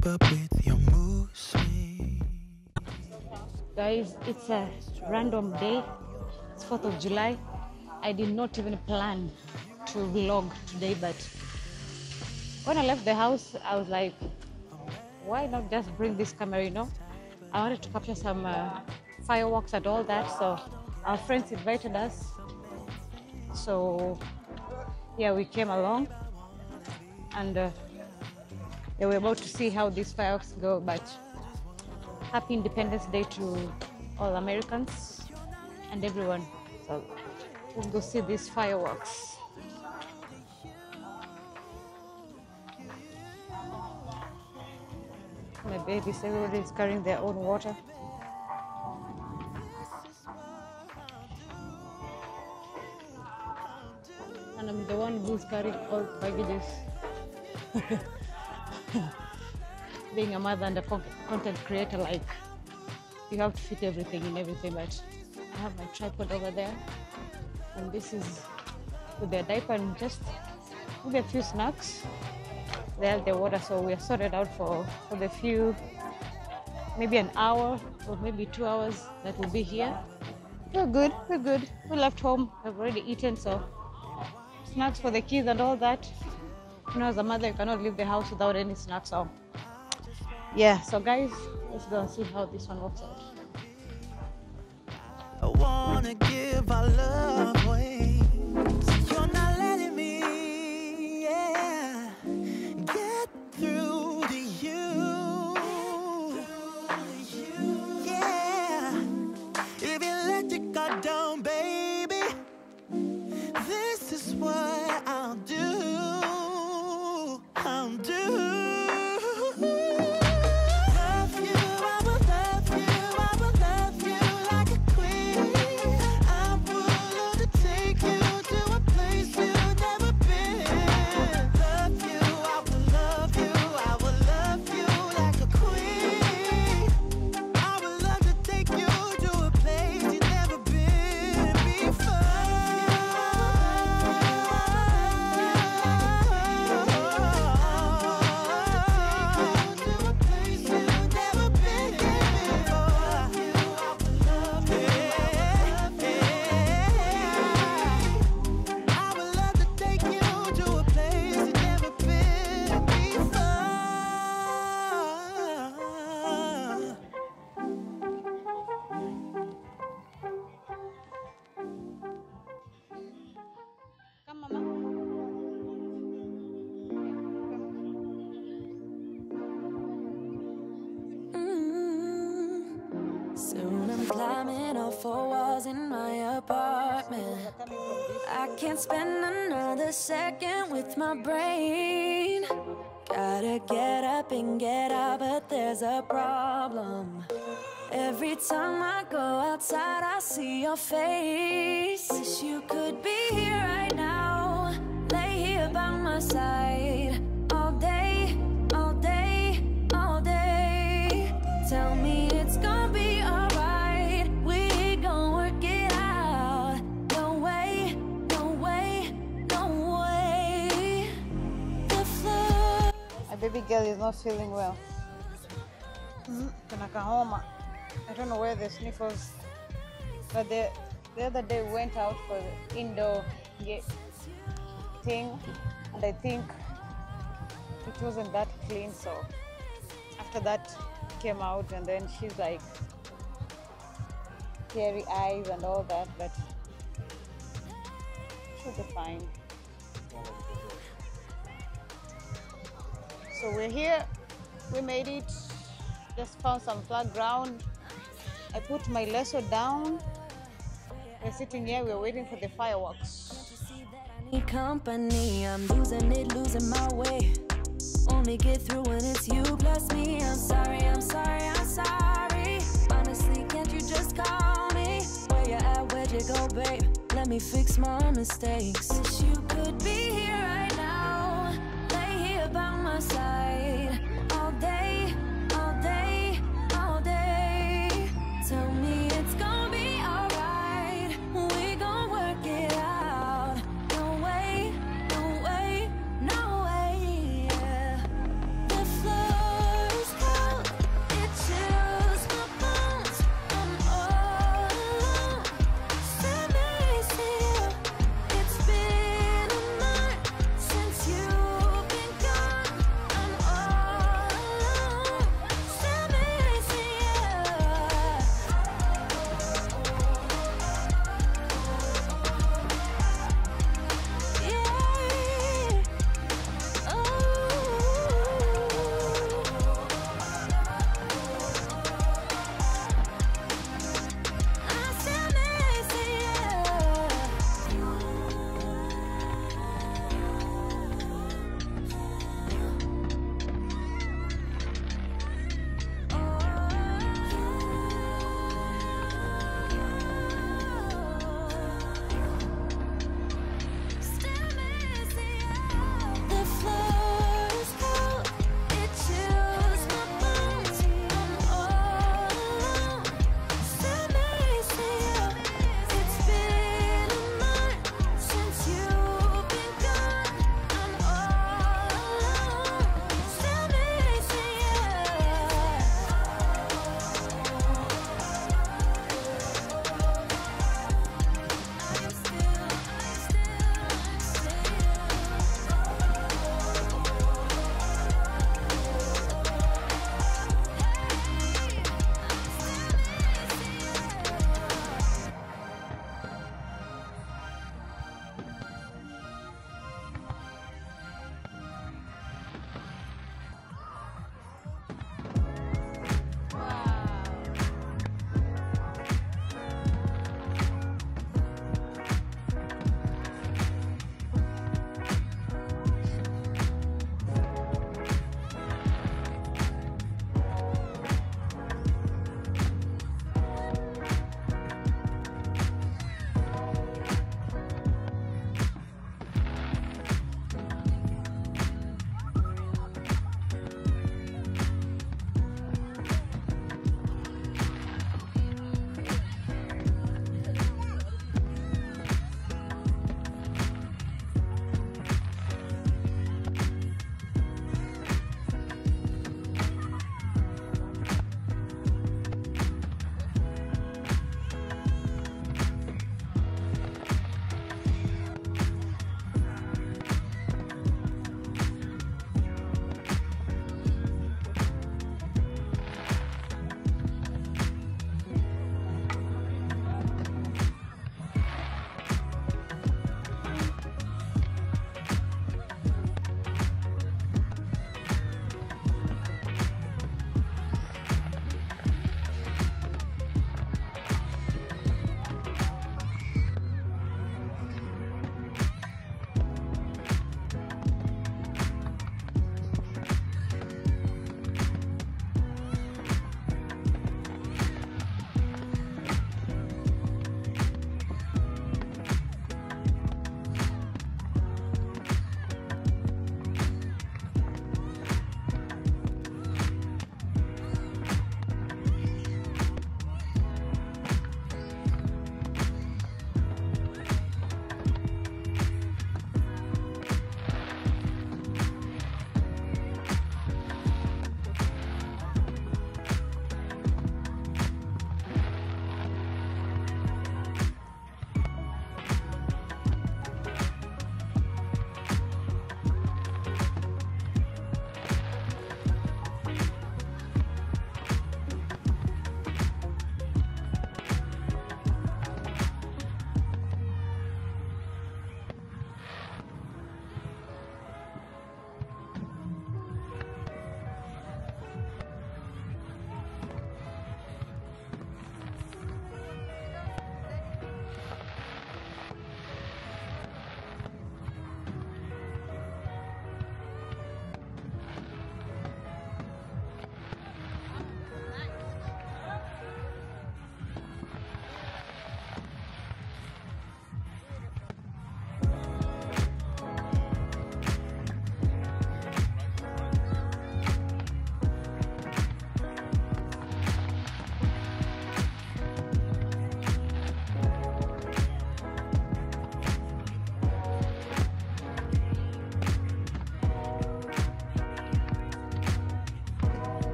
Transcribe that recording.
keep up with your mood swings. Guys, it's a random day. It's 4th of July. I did not even plan to vlog today, but when I left the house, I was like, why not just bring this camera, you know? I wanted to capture some fireworks and all that, so our friends invited us. So yeah, we came along, and yeah, we're about to see how these fireworks go, but happy Independence Day to all Americans and everyone. So we'll go see these fireworks. My babies, everybody is carrying their own water. And I'm the one who's carrying all packages. Being a mother and a content creator, like, you have to fit everything in everything, but I have my tripod over there, and this is with their diaper and just maybe a few snacks. They have the water, so we are sorted out for the few, maybe an hour or maybe 2 hours that we'll be here. We're good, we're good. We left home, we've already eaten, so snacks for the kids and all that. You know, as a mother, you cannot leave the house without any snacks. So yeah, so guys, let's go and see how this one works out. I wanna give our love away. You're not letting me, yeah, get through to you. Yeah, if you let your guard down, baby, this is what I'll do. I'll do. Soon I'm climbing all 4 walls in my apartment. I can't spend another second with my brain. Gotta get up and get out, but there's a problem. Every time I go outside, I see your face. Wish you could be here right now, lay here by my side, all day, all day, all day. Tell me it's gonna be alright, we gon' work it out. No way, no way, no way. The floor. My baby girl is not feeling well. Homa. I don't know where the sniffles, but the other day we went out for the indoor thing, and I think it wasn't that clean, so after that came out, and then she's like teary eyes and all that, but she'll be fine. So we're here, we made it, just found some flat ground. I put my lasso down. We're sitting here, we're waiting for the fireworks. I need company, I'm losing it, losing my way. Only get through when it's you plus me. I'm sorry, I'm sorry, I'm sorry. Honestly, can't you just call me? Where you at, where'd you go, babe? Let me fix my mistakes. Wish you could be here right